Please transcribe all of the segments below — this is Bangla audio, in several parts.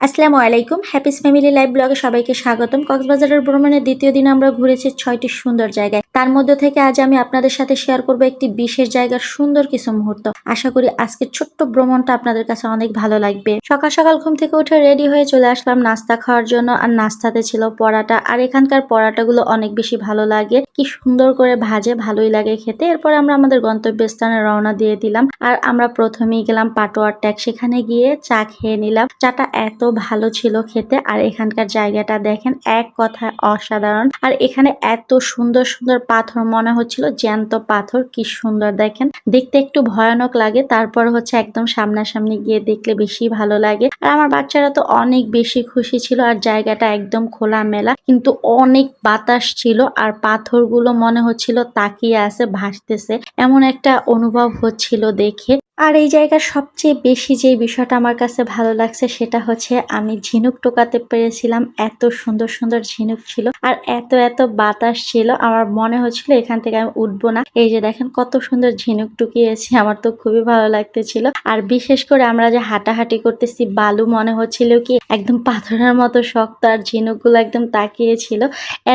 আসসালামু আলাইকুম। হ্যাপিস ফ্যামিলি লাইভ ব্লগে সবাইকে স্বাগতম। কক্সবাজারের ভ্রমণের দ্বিতীয় দিনে আমরা ঘুরেছি ৬টি সুন্দর জায়গায়। তার মধ্য থেকে আজ আমি আপনাদের সাথে শেয়ার করব একটি বিশেষ জায়গার সুন্দর কিছু মুহূর্ত। আশা করি আজকের ছোট্ট ভ্রমণটা আপনাদের কাছে অনেক ভালো লাগবে। সকাল সকাল ঘুম থেকে উঠে রেডি হয়ে চলে আসলাম নাস্তা খাওয়ার জন্য। আর নাস্তাতে ছিল পরাটা। আর এখানকার পরাটাগুলো অনেক বেশি ভালো লাগে। কি সুন্দর করে ভাজে, ভালোই লাগে খেতে। এরপর আমরা আমাদের গন্তব্যস্থানে রওনা দিয়ে দিলাম। আর আমরা প্রথমেই গেলাম পাটোয়ার ট্যাগ। সেখানে গিয়ে চা খেয়ে নিলাম। চাটা এত ভালো ছিল খেতে। আর এখানকার জায়গাটা দেখেন, এক কথায় অসাধারণ। আর এখানে এত সুন্দর সুন্দর পাথর, মনে হচ্ছিল জ্যান্ত পাথর। কি সুন্দর দেখেন, দেখতে একটু ভয়ানক লাগে, তারপর হচ্ছে একদম সামনাসামনি গিয়ে দেখলে বেশি ভালো লাগে। আর আমার বাচ্চারা তো অনেক বেশি খুশি ছিল। আর জায়গাটা একদম খোলামেলা, কিন্তু অনেক বাতাস ছিল। আর পাথরগুলো মনে হচ্ছিল তাকিয়ে আছে, ভাসতেছে, এমন একটা অনুভব হচ্ছিল দেখে। আর এই জায়গার সবচেয়ে বেশি যে বিষয়টা আমার কাছে ভালো লাগছে সেটা হচ্ছে আমি ঝিনুক টোকাতে পেরেছিলাম। এত সুন্দর সুন্দর ঝিনুক ছিল, আর এত এত বাতাস ছিল, আমার মনে হচ্ছিল এখান থেকে আমি উঠবো না। এই যে দেখেন কত সুন্দর ঝিনুক টুকিয়েছি, আমার তো খুবই ভালো লাগতেছিল। আর বিশেষ করে আমরা যে হাঁটাহাঁটি করতেছি, বালু মনে হচ্ছিল কি একদম পাথরের মতো শক্ত, আর ঝিনুকগুলো একদম তাকিয়েছিল।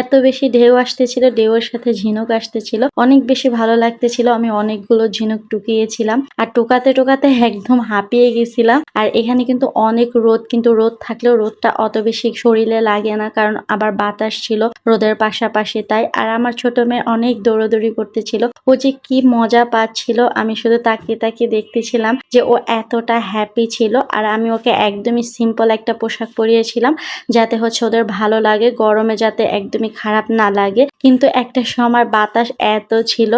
এত বেশি ঢেউ আসতেছিল, ঢেউয়ের সাথে ঝিনুক আসতেছিল, অনেক বেশি ভালো লাগতেছিল। আমি অনেকগুলো ঝিনুক টুকিয়েছিলাম, আর টোকাতে টোকাতে একদম হাঁপিয়ে গেছিলাম। আর এখানে কিন্তু অনেক রোদ, কিন্তু রোদ থাকলেও রোদটা অত বেশি শরীরে লাগে না, কারণ আবার বাতাস ছিল রোদের পাশাপাশি, তাই। আর আমার ছোট মেয়ে অনেক দৌড়াদৌড়ি করতেছিল, ও যে কি মজা পাচ্ছিল, আমি শুধু তাকিয়ে তাকিয়ে দেখতেছিলাম যে ও এতটা হ্যাপি ছিল। আর আমি ওকে একদমই সিম্পল একটা পোশাক পরিয়েছিলাম, যাতে হচ্ছে ওদের ভালো লাগে, গরমে যাতে একদমই খারাপ না লাগে। কিন্তু একটা সময় বাতাস এত ছিল,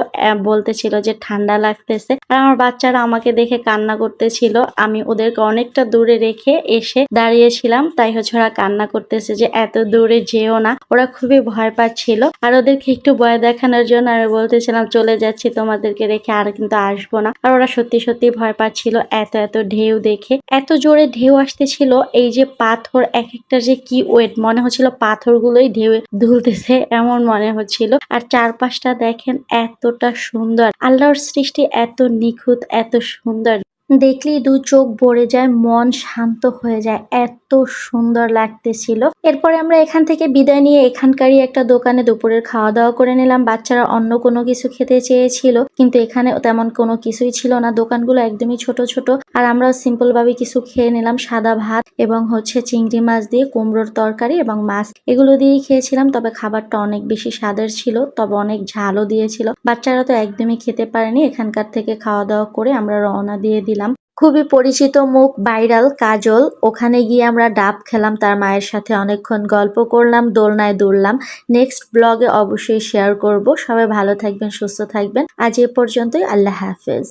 বলতেছিল যে ঠান্ডা লাগতেছে। আর আমার বাচ্চারা আমাকে দেখে কান্না করতেছিল। আমি ওদেরকে অনেকটা দূরে রেখে এসে দাঁড়িয়েছিলাম, তাই হচ্ছে ওরা কান্না করতেছে যে এত দূরে যেও না। ওরা খুবই ভয় পাচ্ছিল। আর ওদেরকে একটু ভয় দেখানোর জন্য আমি বলতেছিলাম চলে যাচ্ছি তোমাদেরকে রেখে, আর কিন্তু আসবো না। আর ওরা সত্যি সত্যি ভয় পাচ্ছিল এত এত ঢেউ দেখে। এত জোরে ঢেউ আসতেছিল, এই যে পাথর এক একটা যে কি ওয়েট, মনে হচ্ছিল পাথরগুলোই ঢেউ দুলতেছে, এমন মনে হচ্ছিল। আর চারপাশটা দেখেন এতটা সুন্দর, আল্লাহর সৃষ্টি এত নিখুঁত, এত সুন্দর, দেখলেই দু চোখ ভরে যায়, মন শান্ত হয়ে যায়, এত সুন্দর লাগতেছিল। এরপরে আমরা এখান থেকে বিদায় নিয়ে এখানকারই একটা দোকানে দুপুরের খাওয়া দাওয়া করে নিলাম। বাচ্চারা অন্য কোনো কিছু খেতে চেয়েছিল, কিন্তু এখানে তেমন কোনো কিছুই ছিল না, দোকানগুলো একদমই ছোট ছোট। আর আমরা সিম্পল ভাবে কিছু খেয়ে নিলাম, সাদা ভাত এবং হচ্ছে চিংড়ি মাছ দিয়ে কুমড়োর তরকারি এবং মাছ, এগুলো দিয়েই খেয়েছিলাম। তবে খাবারটা অনেক বেশি স্বাদের ছিল, তবে অনেক ঝালও দিয়েছিল। বাচ্চারা তো একদমই খেতে পারেনি। এখানকার থেকে খাওয়া দাওয়া করে আমরা রওনা দিয়ে দিলাম। খুবই পরিচিত মুখ, ভাইরাল কাজল, ওখানে গিয়ে আমরা ডাব খেলাম, তার মায়ের সাথে অনেকক্ষণ গল্প করলাম, দোলনায় দুললাম। নেক্সট ব্লগে অবশ্যই শেয়ার করব। সবাই ভালো থাকবেন, সুস্থ থাকবেন। আজ এ পর্যন্তই। আল্লাহ হাফেজ।